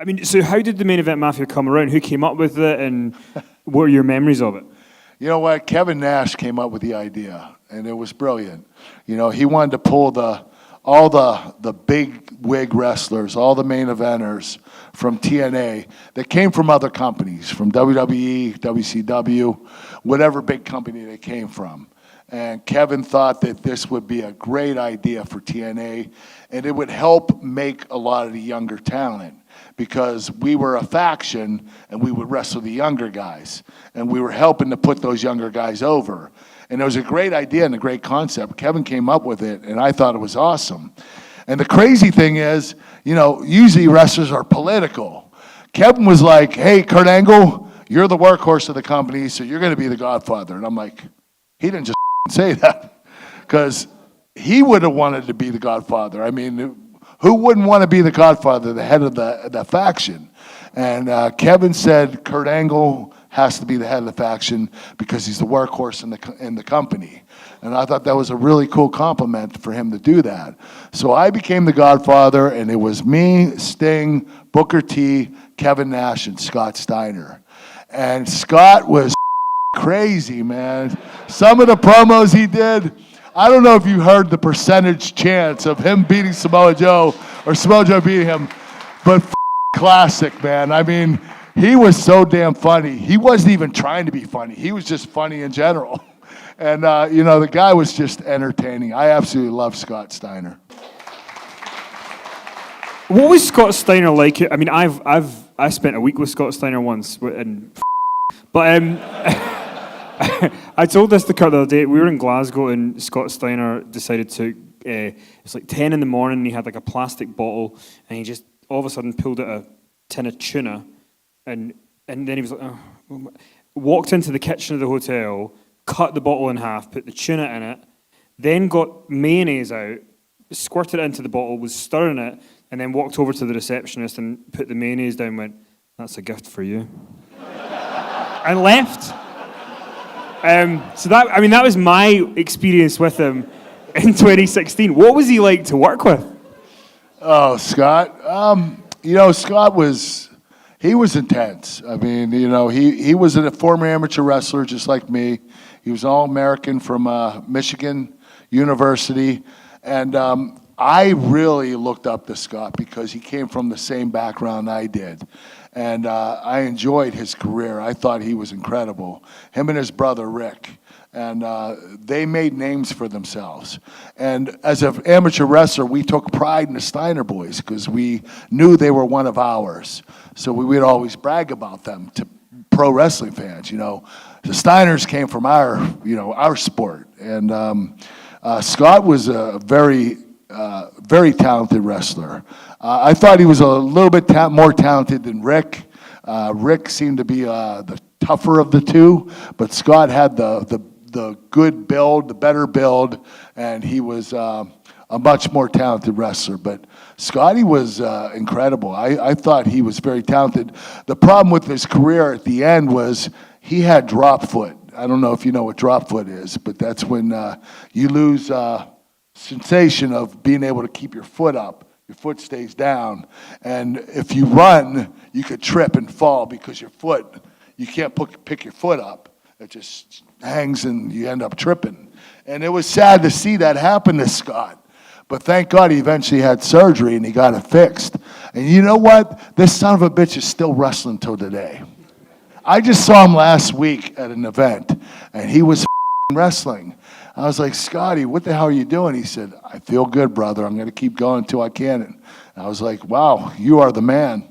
I mean, so how did the Main Event Mafia come around? Who came up with it, and what are your memories of it? You know what? Kevin Nash came up with the idea, and it was brilliant. You know, he wanted to pull all the big wig wrestlers, all the main eventers from TNA that came from other companies, from WWE, WCW, whatever big company they came from. And Kevin thought that this would be a great idea for TNA, and it would help make a lot of the younger talent, because we were a faction and we would wrestle the younger guys, and we were helping to put those younger guys over. And it was a great idea and a great concept. Kevin came up with it, and I thought it was awesome. And the crazy thing is, you know, usually wrestlers are political. Kevin was like, hey, Kurt Angle, you're the workhorse of the company, so you're going to be the Godfather. And I'm like, he didn't just say that, because he would have wanted to be the Godfather. I mean, who wouldn't want to be the Godfather, the head of the faction? And Kevin said Kurt Angle has to be the head of the faction because he's the workhorse in the company. And I thought that was a really cool compliment for him to do that. So I became the Godfather, and it was me, Sting, Booker T, Kevin Nash, and Scott Steiner. And Scott was crazy, man. Some of the promos he did, I don't know if you heard the percentage chance of him beating Samoa Joe or Samoa Joe beating him, but classic, man. I mean, he was so damn funny. He wasn't even trying to be funny. He was just funny in general. And, you know, the guy was just entertaining. I absolutely love Scott Steiner. What was Scott Steiner like? I mean, I spent a week with Scott Steiner once, and but I told this to Kurt the other day. We were in Glasgow, and Scott Steiner decided to. It's like 10 in the morning, and he had like a plastic bottle, and he just all of a sudden pulled out a tin of tuna, and then he was like, walked into the kitchen of the hotel, cut the bottle in half, put the tuna in it, then got mayonnaise out, squirted it into the bottle, was stirring it, and then walked over to the receptionist and put the mayonnaise down and went, "That's a gift for you." And left. So that was my experience with him in 2016. What was he like to work with? Oh, Scott. You know, Scott was intense. I mean, you know, he was a former amateur wrestler just like me. He was All-American from Michigan University. And I really looked up to Scott because he came from the same background I did. And I enjoyed his career. I thought he was incredible. Him and his brother, Rick. And they made names for themselves. And as an amateur wrestler, we took pride in the Steiner boys because we knew they were one of ours. So we would always brag about them to pro wrestling fans. You know, the Steiners came from our sport. And Scott was a very talented wrestler. I thought he was a little bit more talented than Rick. Rick seemed to be the tougher of the two, but Scott had the good build, the better build, and he was a much more talented wrestler. But Scotty was incredible. I thought he was very talented. The problem with his career at the end was he had drop foot. I don't know if you know what drop foot is, but that's when you lose sensation of being able to keep your foot up. Your foot stays down. And if you run, you could trip and fall because you can't pick your foot up. It just hangs and you end up tripping. And it was sad to see that happen to Scott. But thank God he eventually had surgery and he got it fixed. And you know what? This son of a bitch is still wrestling till today. I just saw him last week at an event, and he was wrestling. I was like, "Scotty, what the hell are you doing?" He said, "I feel good, brother. I'm going to keep going until I can." And I was like, "Wow, you are the man."